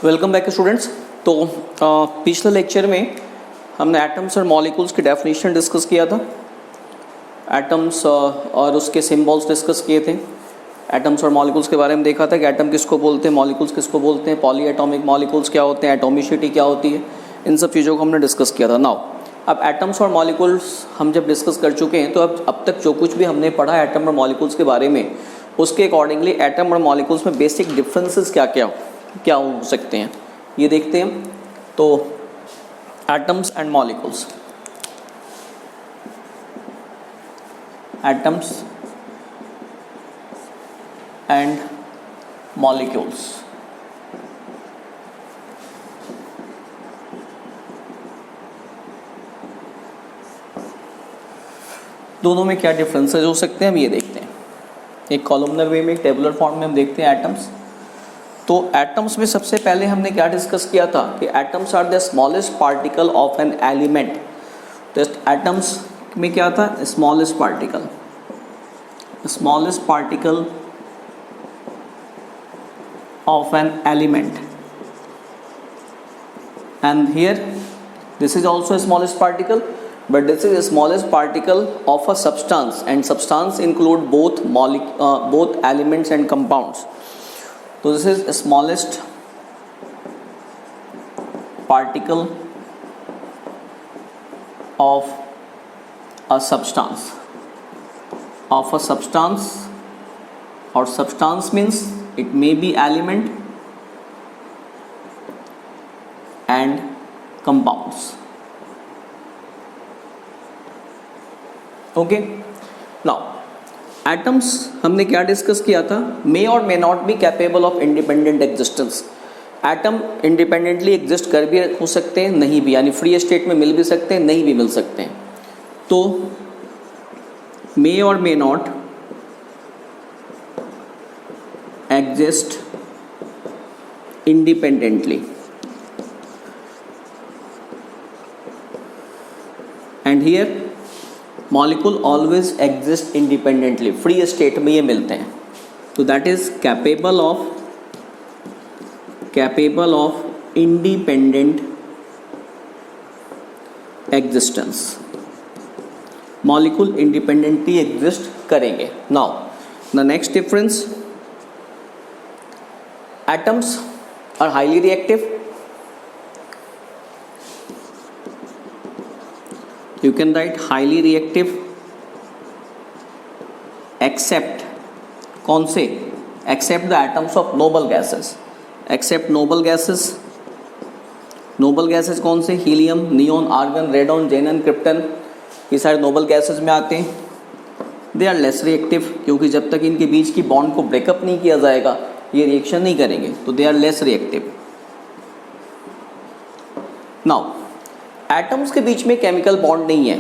Welcome back students. तो पिछले lecture में हमने एटम्स और मॉलिक्यूल्स की डेफिनेशन डिस्कस किया था। एटम्स और उसके सिंबल्स डिस्कस किए थे। एटम्स और मॉलिक्यूल्स के बारे में देखा था कि एटम किसको बोलते हैं, मॉलिक्यूल्स किसको बोलते हैं, पॉली एटॉमिक मॉलिक्यूल्स क्या होते हैं, एटॉमिसिटी क्या होती है, इन सब चीज़ों को हमने डिस्कस किया था। नाउ अब एटम्स और मॉलिक्यूल्स हम जब डिस्कस कर चुके हैं तो अब तक जो कुछ भी हमने पढ़ा एटम और मॉलिक्यूल्स के बारे में, उसके अकॉर्डिंगली एटम और मॉलिक्यूल्स में बेसिक डिफरेंसेस क्या हो सकते हैं ये देखते हैं। तो atoms and molecules, atoms and molecules, दोनों में क्या डिफरेंसेस हो सकते हैं हम ये देखते हैं। एक कॉलमनर वे में, एक टेबुलर फॉर्म में हम देखते हैं एटम्स। तो एटम्स में सबसे पहले हमने क्या डिस्कस किया था कि atoms are the smallest particle of an element. तो एटम्स में क्या था, smallest particle of an element, and here this is also smallest particle, but this is the smallest particle of a substance, and substance include both elements and compounds. So this is the smallest particle of a substance, or substance means it may be element and compounds. Okay, now atoms हमने क्या discuss किया था, मे और may not be capable of independent existence. Atom independently exist कर भी हो सकते हैं, नहीं भी, यानी फ्री स्टेट में मिल भी सकते हैं, नहीं भी मिल सकते हैं। तो मे और may not exist independently, and here molecule always exist independently, free state में ये मिलते हैं। तो that is capable of independent existence. Molecule independently exist करेंगे। Now the next difference, atoms are highly reactive. You can write highly reactive except कौन से, except the atoms of noble gases, except noble gases कौन से, helium, neon, argon, radon, जेनन, krypton, ये सारे noble gases में आते हैं। दे आर लेस रिएक्टिव, क्योंकि जब तक इनके बीच की बॉन्ड को ब्रेकअप नहीं किया जाएगा ये रिएक्शन नहीं करेंगे, तो they are less reactive. Now atoms के बीच में केमिकल बॉन्ड नहीं है।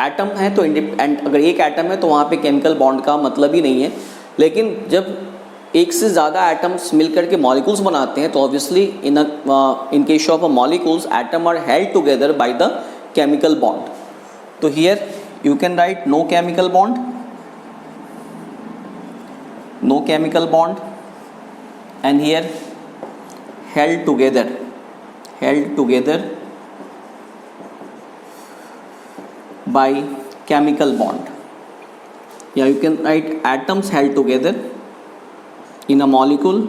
एटम है तो अगर एक एटम है तो वहाँ पे केमिकल बॉन्ड का मतलब ही नहीं है। लेकिन जब एक से ज़्यादा एटम्स मिलकर के मॉलिक्यूल्स बनाते हैं तो obviously in case of a molecules atom are held together by the chemical bond. तो here you can write no chemical bond, and here held together by chemical bond. Yeah, you can write atoms held together in a molecule.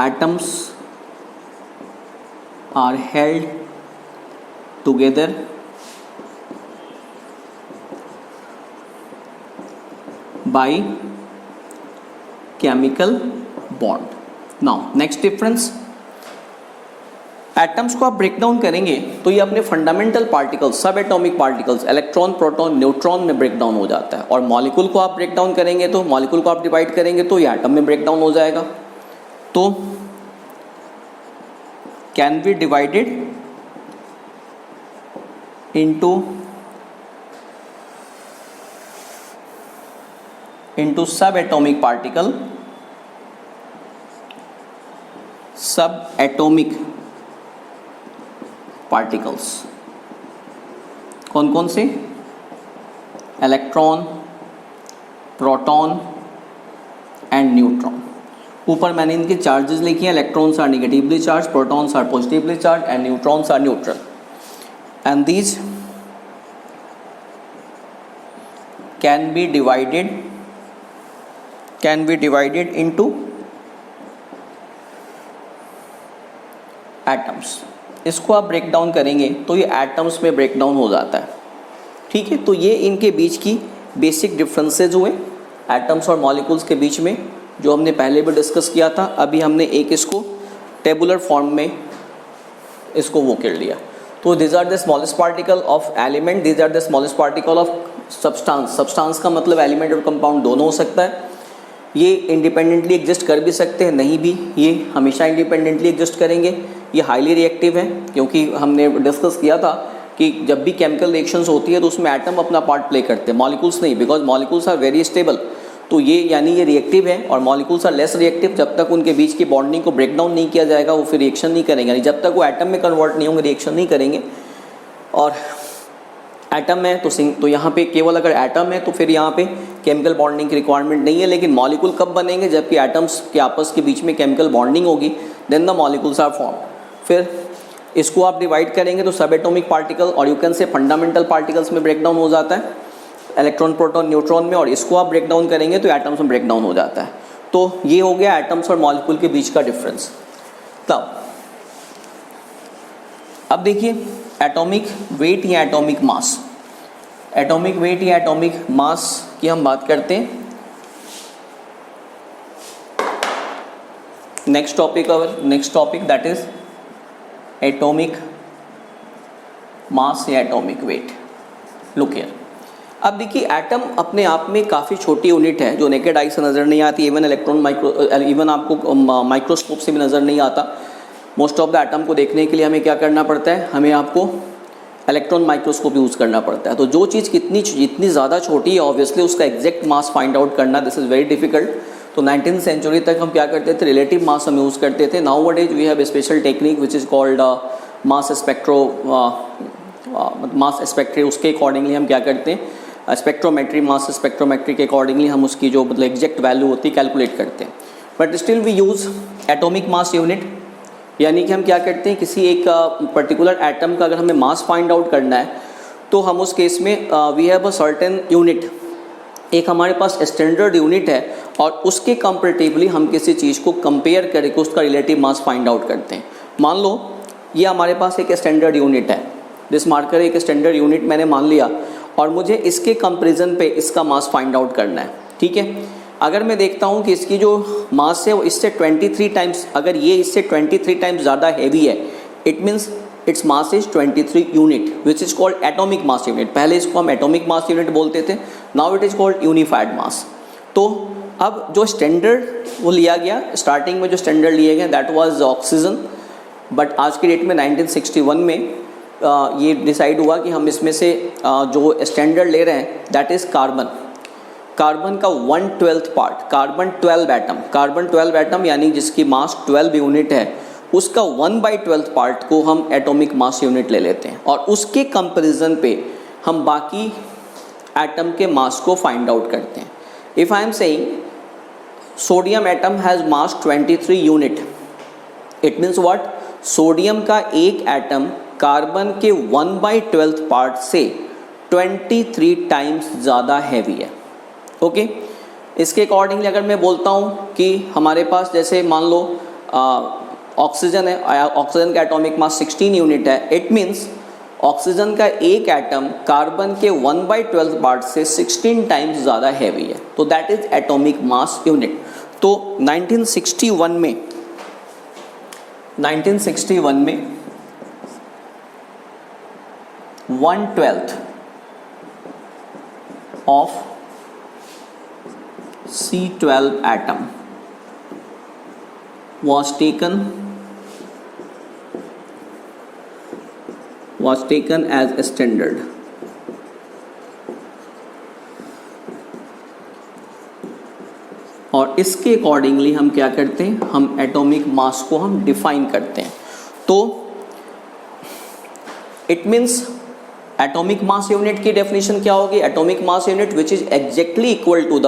Atoms are held together by chemical bond. Now next difference, atoms को आप break down करेंगे तो ये अपने fundamental particles, सब atomic particles, electron, proton, neutron में break down हो जाता है। और मॉलिक्यूल को आप ब्रेक डाउन करेंगे तो मॉलिक्यूल को आप डिवाइड करेंगे तो ये एटम में ब्रेक डाउन हो जाएगा। तो कैन बी डिवाइडेड इनटू सब एटॉमिक पार्टिकल्स। कौन कौन से, इलेक्ट्रॉन, प्रोटॉन एंड न्यूट्रॉन। ऊपर मैंने इनके चार्जेस लिखे हैं, electrons are negatively charge, protons are positively charge and neutrons are neutral and these can be divided into atoms. इसको आप ब्रेक डाउन करेंगे तो ये एटम्स में ब्रेक डाउन हो जाता है, ठीक है। तो ये इनके बीच की बेसिक डिफरेंसेस हुए एटम्स और मॉलिक्यूल्स के बीच में, जो हमने पहले भी डिस्कस किया था। अभी हमने एक इसको टेबुलर फॉर्म में इसको वो कर लिया। तो this are the smallest particle of element, this are the smallest particle of substance. Substance का मतलब एलिमेंट और कंपाउंड दोनों हो सकता है। ये इंडिपेंडेंटली एग्जिस्ट कर भी सकते हैं, नहीं भी, ये हमेशा इंडिपेंडेंटली एग्जिस्ट करेंगे। ये हाईली रिएक्टिव है, क्योंकि हमने डिस्कस किया था कि जब भी केमिकल रिएक्शंस होती है तो उसमें एटम अपना पार्ट प्ले करते हैं, मॉलिक्यूल्स नहीं, because molecules are very stable. तो ये यानी ये रिएक्टिव है और मॉलिक्यूल्स आर लेस रिएक्टिव। जब तक उनके बीच की बॉन्डिंग को ब्रेक डाउन नहीं किया जाएगा वो फिर रिएक्शन नहीं करेंगे, यानी जब तक वो एटम में कन्वर्ट नहीं होंगे रिएक्शन नहीं करेंगे। और एटम है तो यहाँ पे केवल अगर एटम है तो फिर यहाँ पे केमिकल बॉन्डिंग की रिक्वायरमेंट नहीं है। लेकिन मॉलिक्यूल कब बनेंगे, जबकि एटम्स के आपस के बीच में केमिकल बॉन्डिंग होगी, then the molecules are form. फिर इसको आप डिवाइड करेंगे तो सब एटॉमिक पार्टिकल और you can say fundamental particles में ब्रेक डाउन हो जाता है, इलेक्ट्रॉन प्रोटॉन न्यूट्रॉन में, और इसको आप ब्रेक डाउन करेंगे तो एटम्स में ब्रेक डाउन हो जाता है। तो ये हो गया एटम्स और मॉलिक्यूल के बीच का डिफरेंस। तब अब देखिए एटॉमिक वेट या एटॉमिक मास, एटॉमिक वेट या एटॉमिक मास की हम बात करते हैं। Next topic that is atomic mass या एटॉमिक वेट। लुक हियर, अब देखिए एटम अपने आप में काफ़ी छोटी यूनिट है जो नेकेड आई से नज़र नहीं आती, इवन आपको माइक्रोस्कोप से भी नज़र नहीं आता। मोस्ट ऑफ द एटम को देखने के लिए हमें क्या करना पड़ता है, हमें आपको इलेक्ट्रॉन माइक्रोस्कोप यूज़ करना पड़ता है। तो जो चीज़ जितनी ज़्यादा छोटी है ऑब्वियसली उसका एग्जैक्ट मास फाइंड आउट करना दिस इज़ वेरी डिफिकल्ट। तो 19th सेंचुरी तक हम क्या करते थे, रिलेटिव मास हम यूज़ करते थे। Nowadays we have a special technique which is called mass spectro. उसके अकॉर्डिंगली हम क्या करते हैं, स्पेक्ट्रोमेट्री, मास स्पेक्ट्रोमेट्री के अकॉर्डिंगली हम उसकी जो मतलब एग्जैक्ट वैल्यू होती है कैलकुलेट करते हैं। But still we use atomic mass unit, यानी कि हम क्या करते हैं किसी एक पर्टिकुलर एटम का अगर हमें मास फाइंड आउट करना है तो हम उस केस में we have a certain unit, एक हमारे पास स्टैंडर्ड यूनिट है और उसके कंपैरेटिवली हम किसी चीज़ को कंपेयर करके उसका रिलेटिव मास फाइंड आउट करते हैं। मान लो ये हमारे पास एक स्टैंडर्ड यूनिट है, दिस मार्कर एक स्टैंडर्ड यूनिट मैंने मान लिया और मुझे इसके कंपैरिजन पे इसका मास फाइंड आउट करना है, ठीक है। अगर मैं देखता हूँ कि इसकी जो मास है वो इससे 23 टाइम्स, अगर ये इससे 23 टाइम्स ज़्यादा हैवी है, it means its mass is 23 unit which is called atomic mass unit. पहले इसको हम एटॉमिक मास यूनिट बोलते थे, now it is called unified mass. तो अब जो स्टैंडर्ड वो लिया गया, स्टार्टिंग में जो स्टैंडर्ड लिए गए दैट वाज ऑक्सीजन, बट आज की डेट में 1961 में ये डिसाइड हुआ कि हम इसमें से जो स्टैंडर्ड ले रहे हैं दैट इज़ कार्बन का 1/12 पार्ट, कार्बन 12 एटम यानी जिसकी मास 12 यूनिट है, उसका 1/12 पार्ट को हम एटॉमिक मास यूनिट ले लेते हैं और उसके कंपैरिजन पे हम बाकी एटम के मास को फाइंड आउट करते हैं। If I am saying sodium atom has mass 23 unit, it means what, sodium का एक एटम कार्बन के 1/12 पार्ट से 23 टाइम्स ज़्यादा हैवी है, ओके। इसके अकॉर्डिंगली अगर मैं बोलता हूँ कि हमारे पास जैसे मान लो ऑक्सीजन है, ऑक्सीजन का एटॉमिक मास 16 यूनिट है, इट मीन्स ऑक्सीजन का एक एटम कार्बन के 1/12 पार्ट से 16 टाइम्स ज़्यादा हैवी है, तो that is atomic mass unit. तो 1961 में 1/12 of C12 atom was taken as a standard. और इसके अकॉर्डिंगली हम क्या करते हैं, हम एटॉमिक मास को हम डिफाइन करते हैं। तो it means atomic mass unit की डेफिनेशन क्या होगी, atomic mass unit which is exactly equal to the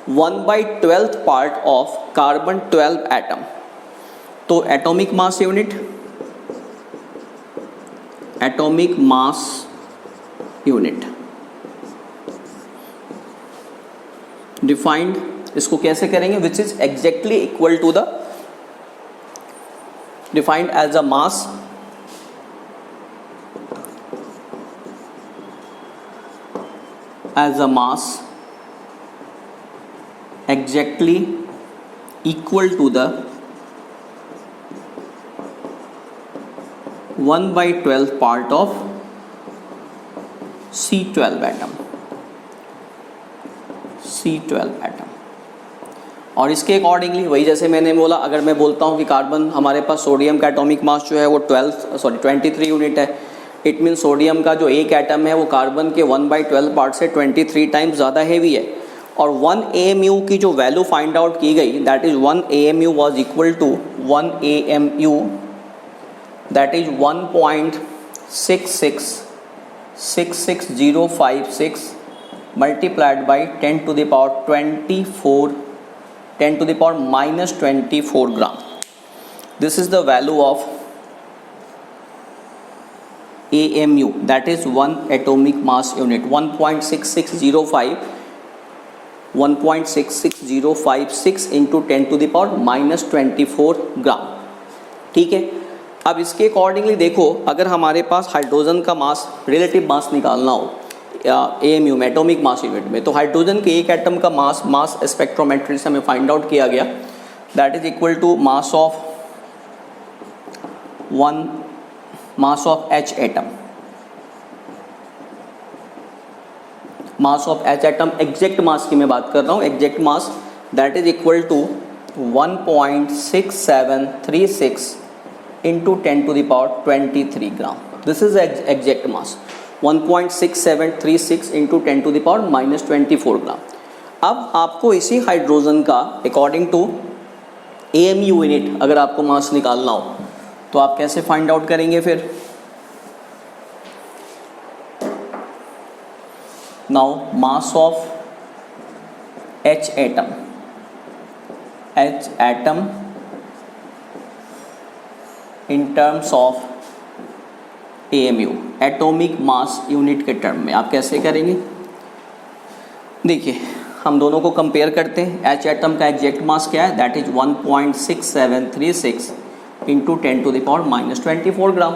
1/12 part of carbon 12 atom. तो atomic mass unit, atomic mass unit defined, इसको कैसे करेंगे, which is exactly equal to the defined as a mass exactly equal to the 1/12 part of C12 atom, C12 atom. और इसके accordingly वही जैसे मैंने बोला, अगर मैं बोलता हूँ कि कार्बन हमारे पास सोडियम का एटॉमिक मास जो है वो 23 यूनिट है, इट मीन सोडियम का जो एक एटम है वो कार्बन के 1/12 पार्ट से 23 टाइम्स ज़्यादा हैवी है। और 1 AMU की जो वैल्यू फाइंड आउट की गई, that is 1 AMU was equal to 1 AMU that is 1.666056 multiplied by 10 to the power 24, 10 to the power minus 24 gram. This is the value of AMU, that is 1 atomic mass unit, 1.6606 into 10 to the power minus 24 ग्राम। ठीक है, अब इसके accordingly देखो, अगर हमारे पास hydrogen का मास, relative mass निकालना हो AMU में, एटॉमिक मास यूनिट में, तो हाइड्रोजन के एक एटम का मास स्पेक्ट्रोमेट्री से हमें फाइंड आउट किया गया, that is equal to mass of H atom, mass of H atom, exact mass की मैं बात कर रहा हूँ, exact mass that is equal to 1.6736 into 10 to the power 23 gram. This is exact mass, 1.6736 into 10 to the power minus 24 gram. अब आपको इसी hydrogen का अकॉर्डिंग टू AMU यूनिट अगर आपको मास निकालना हो तो आप कैसे फाइंड आउट करेंगे फिर? Now mass of H atom in terms of AMU, atomic mass unit के टर्म में आप कैसे करेंगे? देखिए, हम दोनों को कंपेयर करते हैं। H एटम का एग्जैक्ट मास क्या है, that is 1.6736 into 10 to the power minus 24 gram.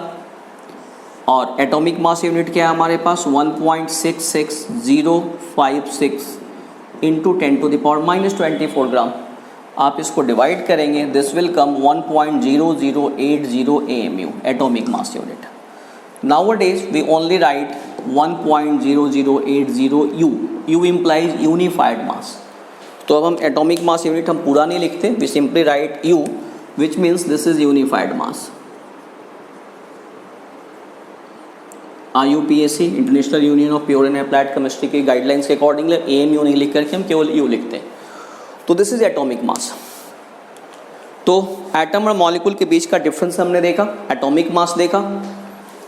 और एटॉमिक मास यूनिट क्या है हमारे पास, 1.66056 into 10 to the power minus 24 gram. आप इसको डिवाइड करेंगे, this will come 1.0080 AMU, atomic mass unit. Nowadays we only write 1.0080 U. U implies unified mass. तो अब हम एटॉमिक मास यूनिट हम पूरा नहीं लिखते, we simply write U, which means this is unified mass. IUPAC, international union of pure and applied chemistry की guidelines के accordingly AMU नहीं लिख करके हम केवल U लिखते हैं। तो दिस इज एटॉमिक मास। तो एटम और मॉलिक्यूल के बीच का डिफरेंस हमने देखा, एटॉमिक मास देखा।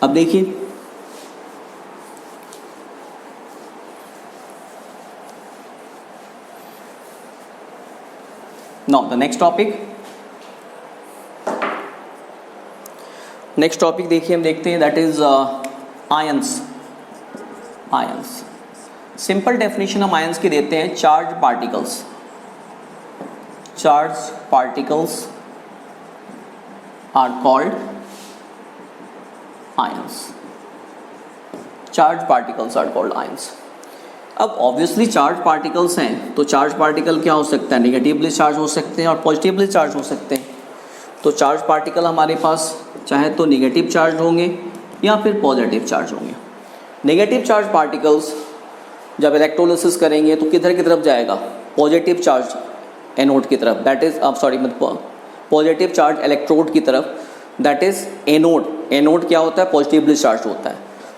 अब देखिए, नाउ द नेक्स्ट टॉपिक देखिए, हम देखते हैं, that is ions. Simple definition हम आयंस की देते हैं, charge particles are called ions. Charge particles are called ions. अब ऑब्वियसली चार्ज पार्टिकल्स हैं, तो चार्ज पार्टिकल क्या हो सकता है, नेगेटिवली चार्ज हो सकते हैं और पॉजिटिवली चार्ज हो सकते हैं। तो चार्ज पार्टिकल हमारे पास चाहे तो नेगेटिव चार्ज होंगे या फिर पॉजिटिव चार्ज होंगे। नेगेटिव चार्ज पार्टिकल्स जब इलेक्ट्रोलिसिस करेंगे तो किधर की तरफ जाएगा, पॉजिटिव चार्ज एनोड की तरफ, that is positive charge electrode की तरफ, दैट इज एनोड क्या होता है, पॉजिटिवली चार्ज होता है।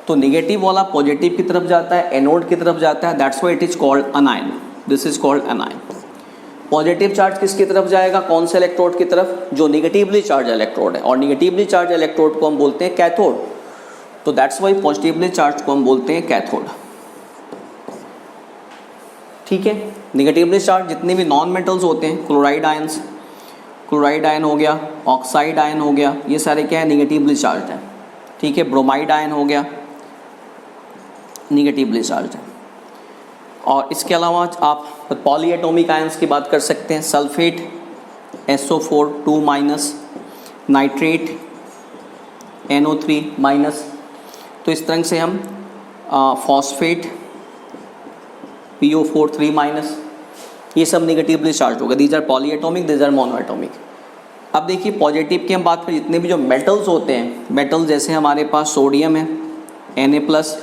तो नेगेटिव वाला पॉजिटिव की तरफ जाता है, एनोड की तरफ जाता है, that's why it is called अनायन। This is called अनायन। Positive charge किसकी तरफ जाएगा, कौन से इलेक्ट्रोड की तरफ, जो नेगेटिवली चार्ज इलेक्ट्रोड है, और नेगेटिवली चार्ज इलेक्ट्रोड को हम बोलते हैं कैथोड। तो दैट्स व्हाई पॉजिटिवली चार्ज को हम बोलते हैं कैथोड। ठीक है। निगेटिवली चार्ज जितने भी नॉन मेटल्स होते हैं, क्लोराइड आयंस, क्लोराइड आयन हो गया, ऑक्साइड आयन हो गया, ये सारे क्या है, निगेटिवली चार्ज है, ठीक है। ब्रोमाइड आयन हो गया, निगेटिवली चार्ज है। और इसके अलावा आप पॉलीएटॉमिक आयंस की बात कर सकते हैं, सल्फेट SO4 2-, नाइट्रेट NO3-। तो इस तरह से हम फॉस्फेट PO4 3-, ये सब निगेटिवली चार्ज होगा। These are polyatomic, these are monoatomic. अब देखिए पॉजिटिव की हम बात करें, जितने भी जो मेटल्स होते हैं, मेटल जैसे हमारे पास सोडियम है Na+,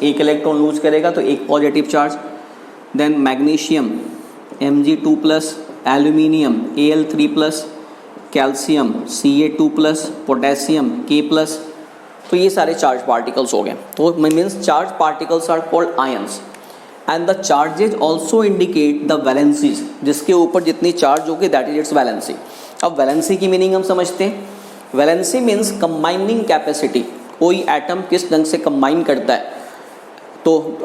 एक इलेक्ट्रॉन लूज करेगा तो एक positive charge. Then magnesium Mg2+, aluminium Al3+, calcium Ca2+, potassium K+। तो ये सारे चार्ज पार्टिकल्स हो गए। तो means charge particles are called ions and the charges also indicate the valencies, जिसके ऊपर जितनी चार्ज होगी दैट इज इट्स वैलेंसी। अब वैलेंसी की मीनिंग हम समझते हैं। वैलेंसी मीन्स कंबाइनिंग कैपेसिटी, कोई एटम किस ढंग से कंबाइन करता है, तो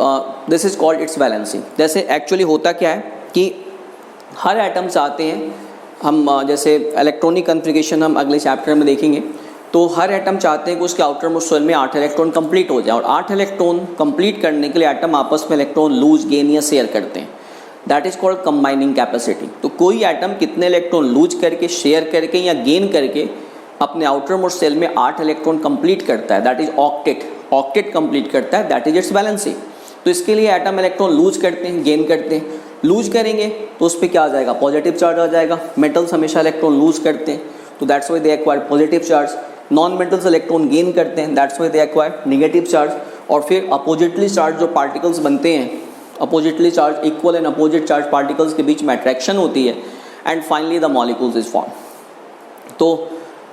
this is called its valency. जैसे एक्चुअली होता क्या है कि हर एटम चाहते हैं हम, जैसे इलेक्ट्रॉनिक कॉन्फ़िगरेशन हम अगले चैप्टर में देखेंगे, तो हर एटम चाहते हैं कि उसके आउटर मोस्ट शेल में 8 इलेक्ट्रॉन कंप्लीट हो जाए, और 8 इलेक्ट्रॉन कंप्लीट करने के लिए एटम आपस में इलेक्ट्रॉन लूज, गेन या शेयर करते हैं। That is called combining capacity. तो कोई एटम कितने इलेक्ट्रॉन लूज करके, शेयर करके या गेन करके अपने आउटर मोस्ट शेल में 8 इलेक्ट्रॉन कंप्लीट करता है, that is octet. Octet complete करता है, दैट इज इट्स वैलेंसी। तो इसके लिए एटम इलेक्ट्रॉन लूज करते हैं, गेन करते हैं। लूज करेंगे तो उस पर क्या आ जाएगा, पॉजिटिव चार्ज आ जाएगा। मेटल्स हमेशा इलेक्ट्रॉन लूज करते हैं, तो that's why they acquire positive charge. Non metals electron gain करते हैं, that's why they acquire negative charge. और फिर अपोजिटली चार्ज जो पार्टिकल्स बनते हैं, oppositely charge, equal and opposite charge particles के बीच में अट्रैक्शन होती है, and finally the molecules is form. तो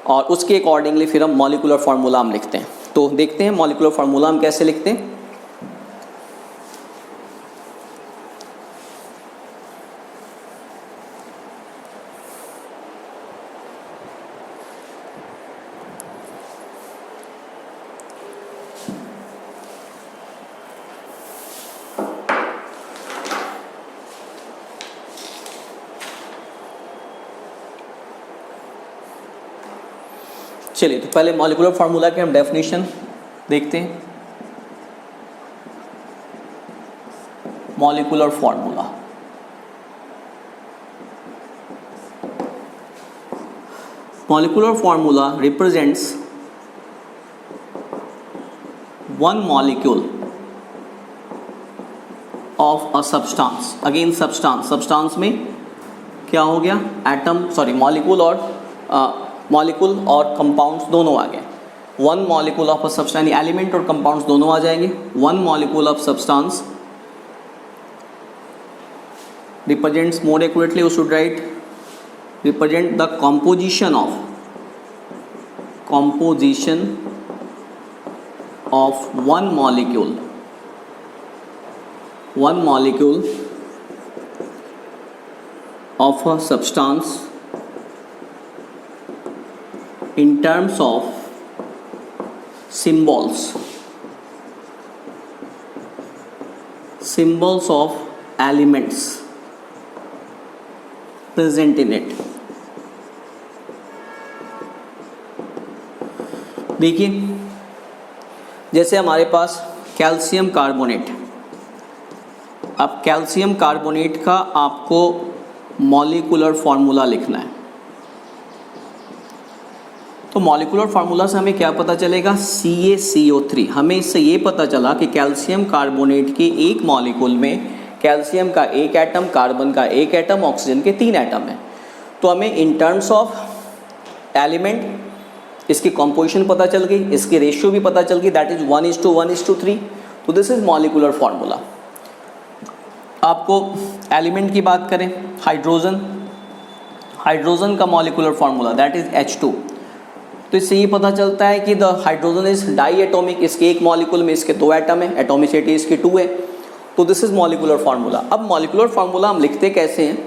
और उसके अकॉर्डिंगली फिर हम मॉलिक्यूलर फार्मूला हम लिखते हैं। तो देखते हैं मॉलिक्यूलर फार्मूला हम कैसे लिखते हैं। चलिए, तो पहले मॉलिक्यूलर फार्मूला के हम डेफिनेशन देखते हैं। Molecular formula, molecular formula represents one molecule of a substance. Again substance, substance में क्या हो गया, एटम, सॉरी मॉलिक्यूल और कंपाउंड्स दोनों आ गए। One molecule of a substance, element और कंपाउंड्स दोनों आ जाएंगे। One molecule of substance represents, more accurately we should write, represent the composition of one molecule of a substance in terms of symbols of elements present in it। देखिए, जैसे हमारे पास calcium carbonate, अब calcium carbonate का आपको molecular formula लिखना है। तो molecular formula से हमें क्या पता चलेगा, CaCO3। हमें इससे ये पता चला कि कैल्शियम कार्बोनेट के एक मॉलिक्यूल में कैल्शियम का एक एटम, कार्बन का एक एटम, ऑक्सीजन के 3 एटम है। तो हमें इन टर्म्स ऑफ एलिमेंट इसकी कॉम्पोजिशन पता चल गई, इसकी रेशियो भी पता चल गई, दैट इज 1:1:3। तो दिस इज मॉलिक्यूलर फार्मूला। आपको एलिमेंट की बात करें, हाइड्रोजन का molecular formula that is H2। तो इससे ये पता चलता है कि the hydrogen is diatomic, इसके एक मॉलिक्यूल में इसके 2 एटम है, एटॉमिसिटी इसकी 2 है। तो दिस इज मॉलिक्यूलर फार्मूला। अब मॉलिक्यूलर फार्मूला हम लिखते कैसे हैं,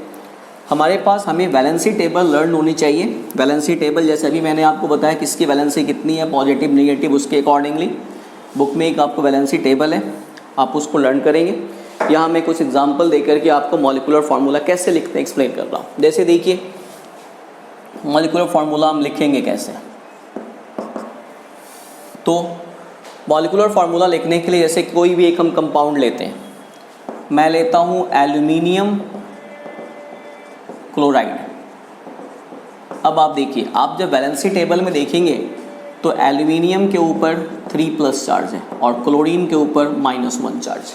हमारे पास हमें वैलेंसी टेबल लर्न होनी चाहिए। वैलेंसी टेबल जैसे अभी मैंने आपको बताया किसकी वैलेंसी कितनी है, पॉजिटिव नेगेटिव, उसके अकॉर्डिंगली बुक में एक आपको वैलेंसी टेबल है, आप उसको लर्न करेंगे। यहाँ मैं कुछ एग्जांपल देकर के आपको मॉलिक्यूलर फार्मूला कैसे लिखते हैं एक्सप्लेन कर रहा हूँ। जैसे देखिए मॉलिक्यूलर फार्मूला हम लिखेंगे कैसे, तो मॉलिक्यूलर फार्मूला लिखने के लिए जैसे कोई भी एक हम कंपाउंड लेते हैं, मैं लेता हूँ एल्यूमिनियम क्लोराइड। अब आप देखिए, आप जब वैलेंसी टेबल में देखेंगे तो एल्यूमिनियम के ऊपर 3+ चार्ज है और क्लोरीन के ऊपर -1 चार्ज।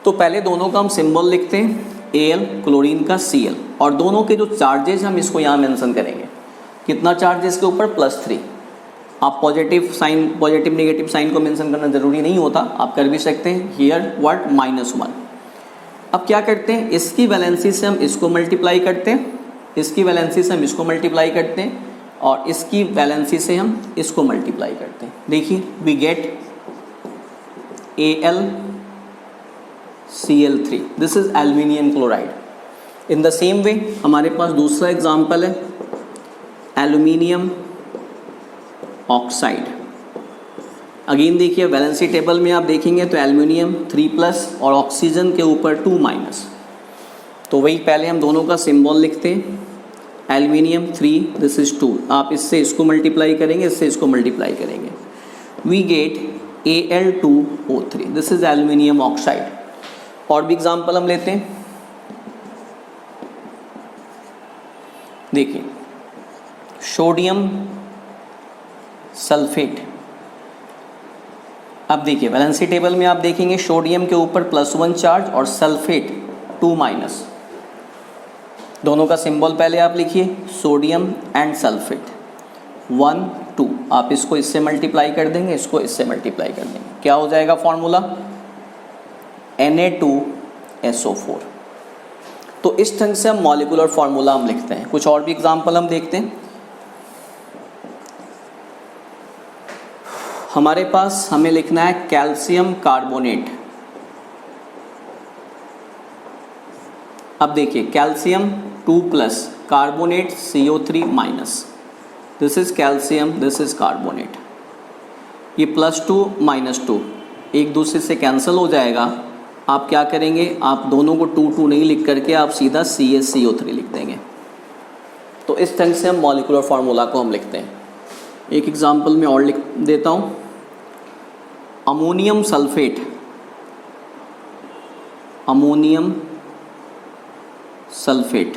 तो पहले दोनों का हम सिंबल लिखते हैं, Al, क्लोरीन का Cl, और दोनों के जो चार्जेस हम इसको यहाँ मेंशन करेंगे। कितना चार्ज है इसके ऊपर? +3। आप positive sign, positive negative sign को मेंशन करना ज़रूरी नहीं होता, आप कर भी सकते हैं। Here what? -1। अब क्या करते हैं, इसकी वैलेंसी से हम इसको मल्टीप्लाई करते हैं, इसकी वैलेंसी से हम इसको मल्टीप्लाई करते हैं, और इसकी वैलेंसी से हम इसको मल्टीप्लाई करते हैं। देखिए we get AlCl3, this is aluminium chloride. In the same way हमारे पास दूसरा एग्जांपल है एल्यूमिनियम ऑक्साइड। अगेन देखिए वैलेंसी टेबल में आप देखेंगे तो एल्यूमिनियम 3+ और ऑक्सीजन के ऊपर 2-। तो वही पहले हम दोनों का सिंबल लिखते हैं, एल्यूमिनियम 3, दिस इज 2। आप इससे इसको मल्टीप्लाई करेंगे, इससे इसको मल्टीप्लाई करेंगे, we get Al2O3, this is aluminium oxide. और भी एग्जांपल हम लेते हैं, देखिए सोडियम सल्फेट। अब देखिए वैलेंसी टेबल में आप देखेंगे सोडियम के ऊपर +1 चार्ज और सल्फेट 2-। दोनों का सिंबल पहले आप लिखिए, सोडियम एंड सल्फेट 1, 2। आप इसको इससे मल्टीप्लाई कर देंगे, इसको इससे मल्टीप्लाई कर देंगे, क्या हो जाएगा फॉर्मूला? Na2SO4। तो इस ढंग से हम मॉलिक्यूलर फार्मूला हम लिखते हैं। कुछ और भी एग्जांपल हम देखते हैं। हमारे पास हमें लिखना है कैल्शियम कार्बोनेट। अब देखिए calcium 2+, carbonate CO3-। This is calcium, this is carbonate. ये +2 -2 एक दूसरे से कैंसिल हो जाएगा। आप क्या करेंगे, आप दोनों को 2 नहीं लिख करके आप सीधा CaCO3 लिख देंगे। तो इस ढंग से हम मॉलिक्यूलर फार्मूला को हम लिखते हैं। एक एग्जांपल में और लिख देता हूँ, ammonium sulphate, ammonium sulphate,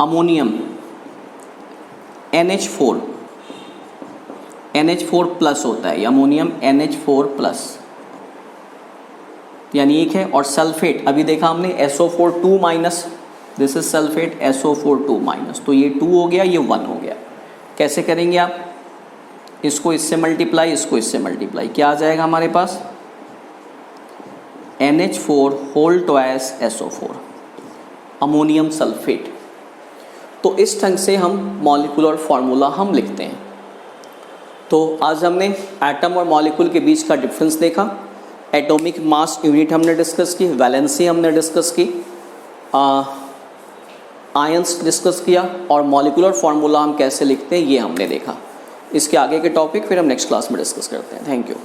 ammonium NH4, NH4+ होता है, अमोनियम NH4+, यानी एक है। और सल्फेट अभी देखा हमने SO4 2-, this is sulphate SO4 2-। तो ये 2 हो गया, ये 1 हो गया। कैसे करेंगे आप, इसको इससे मल्टीप्लाई, इसको इससे मल्टीप्लाई, क्या आ जाएगा हमारे पास? NH4 whole twice SO4, ammonium sulphate. तो इस ढंग से हम मॉलिक्यूलर फार्मूला हम लिखते हैं। तो आज हमने एटम और मॉलिक्यूल के बीच का डिफरेंस देखा, एटॉमिक मास यूनिट हमने डिस्कस की, वैलेंसी हमने डिस्कस की, आयंस डिस्कस किया, और मॉलिक्यूलर फार्मूला हम कैसे लिखते हैं ये हमने देखा। इसके आगे के टॉपिक फिर हम नेक्स्ट क्लास में डिस्कस करते हैं। Thank you.